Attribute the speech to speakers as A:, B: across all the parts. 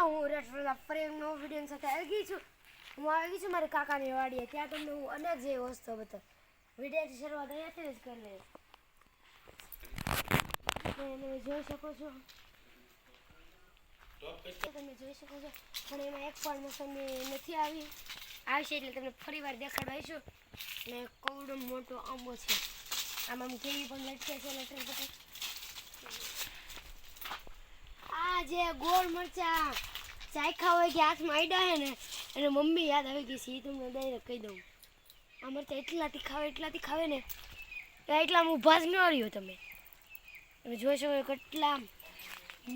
A: હું રસવલા પ્રેમનો વિડીયો સાથે આવી ગઈ છું. હું આવી છું મારી કાકાની વાડીએ. ત્યાં તમને હું અનેક જેવી વસ્તુઓ બતાવું. વિડીયોની શરૂઆત અહીંયાથી જ કરી લઈએ. તમે જોઈ શકો છો, પણ એમાં એક પણ મોસંબી નથી આવી. આવશે એટલે તમને ફરી વાર દેખાડવા આવીશું. ને કવડો મોટો આંબો છે. આમાં કેવી પણ લટકે છે લટક. આ જે ગોળ મરચા ચાખ્યા હોય કે હાથમાં આડ્યા હે ને અને મમ્મી યાદ આવી ગઈ છે. એ તમને ડાયરેક્ટ કહી દઉં. આ મરચા એટલા તીખાવે ને એટલા ઊભા જ ન રહ્યો. તમે જોઈ શકો કેટલા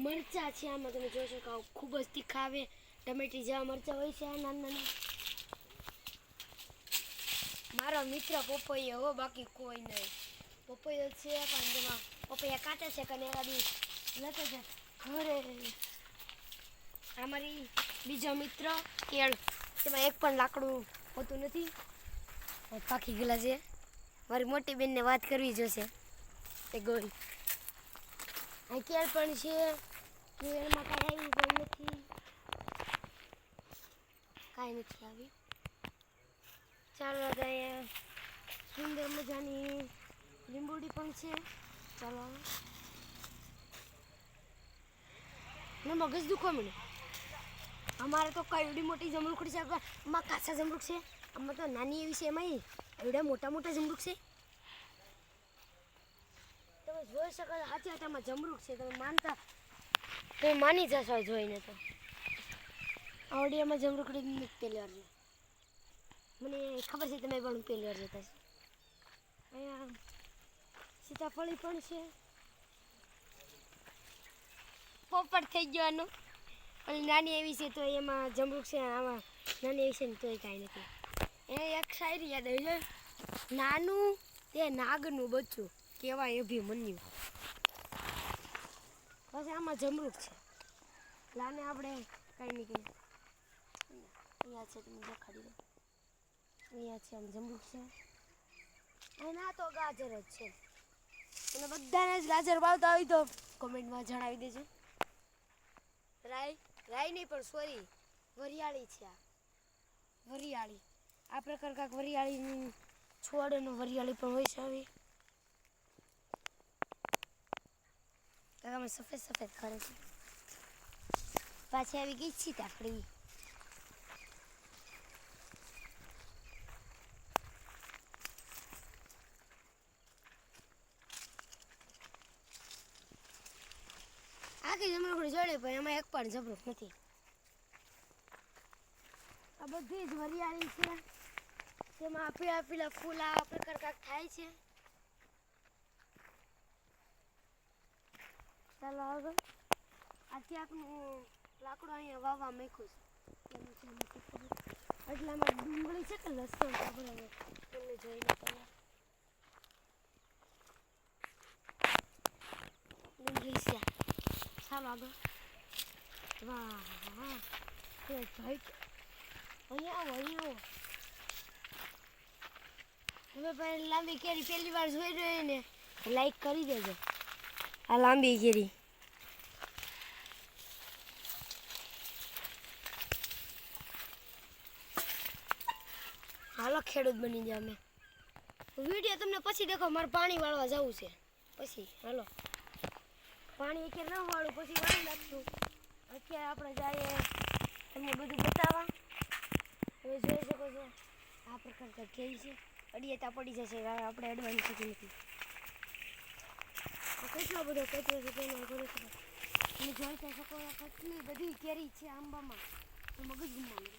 A: મરચા છે આમાં. તમે જોઈ શકો ખૂબ જ તીખા આવે. ટમેટી જેવા મરચા હોય છે નાના નાના. મારો મિત્ર પપૈયો હો, બાકી કોઈ નહીં. પપૈયો છે પણ જેમાં પપૈયા કાચા છે કે એકાદી લટે છે ઘરે. અમારી બીજો મિત્ર કેળ, તેમાં એક પણ લાકડું હોતું નથી, પાકી ગયેલા છે. મારી મોટી બેનને વાત કરવી જોશે. એ ગોળ આ કેળ પણ છે. કેળમાં કાંઈ આવ્યું પણ નથી, કાંઈ નથી આવી. ચાલો અહીંયા સુંદર મજાની લીંબુડી પણ છે. ચાલો મગજ દુખવા મને. અમારે તો કઈ મોટી જમરૂખડી છે. આમાં કાચા જમરૂખ છે. આમાં તો નાની એવી છે. એમાં એવડા મોટા મોટા જમરૂખ છે. તમે જોઈ શકો સાચી આમાં જમરૂખ છે. તમે માની જશો જોઈને. તો આવડીયામાં જમરૂખડી પહેલી વાર છે. મને ખબર છે તમે પણ પહેલી વાર જતા છે. અહીંયા સીતાફળી પણ છે. પોપટ થઈ ગયો. અને નાની એવી છે તો એમાં જમરૂખ છે. આમાં નાની એવી છે ને તોય કાંઈ નથી. એ એક શાયરી યાદ આવી જાય, નાનું તે નાગનું બચ્ચું કહેવાય અભિમન્યુ. પછી આમાં જમરૂખ છે. લાને આપણે કાંઈ નહીં કહીએ. અહીંયા છે, તમે દેખાડી દો. અહીંયા છે આમ જમરૂખ છે. એના તો ગાજર જ છે. અને બધાને જ ગાજર ભાવતા હોય તો કોમેન્ટમાં જણાવી દેજો. રાઈ નહીં પણ સોરી વરિયાળી છે. આ વરિયાળી આ પ્રકાર કાંક વરિયાળીની છોડનો વરિયાળી પણ હોય છે. આવી કાકા સફેદ સફેદ કરે છે. પાછી આવી ગઈ સીતાફળી. આખી જમરૂખડી જોડે પણ એમાં એક પણ જમરૂખ નથી. આ બધી જ વરિયાળી છે. તેમાં પીળા ફૂલ આ પ્રકાર કાંક થાય છે. ચાલો આગળ. આ ક્યાંકનું લાકડું અહીંયા વાવવા મૂક્યું છે. એટલામાં ડુંગળી છે કે લસણ બરાબર તમને જોઈને પહેલાં ડુંગળી છે. ચાલો આગળ. વાહ વાહ અહીંયા આવો. હવે પણ લાંબી કેરી પહેલી વાર જોઈ રહ્યો ને લાઈક કરી દેજો. આ લાંબી કેરી હાલો ખેડૂત બની જાય. અમે વિડીયો તમને પછી દેખો. મારે પાણી વાળવા જવું છે. પછી હાલો પાણી અત્યારે ન વાળું, પછી વાળી નાખશું. અત્યારે આપણે જઈએ તમને બધું બતાવવા. તમે જોઈ શકો છો આ પ્રકાર કેવી છે. અડિયેતા પડી જશે. આપણે અડવાની શકી નથી. કેટલો બધો કચરો છે તેનો ઘણો ખબર. તમે જોઈ શકો કેટલી બધી કેરી છે આંબામાં. મગજ ગુમાવી.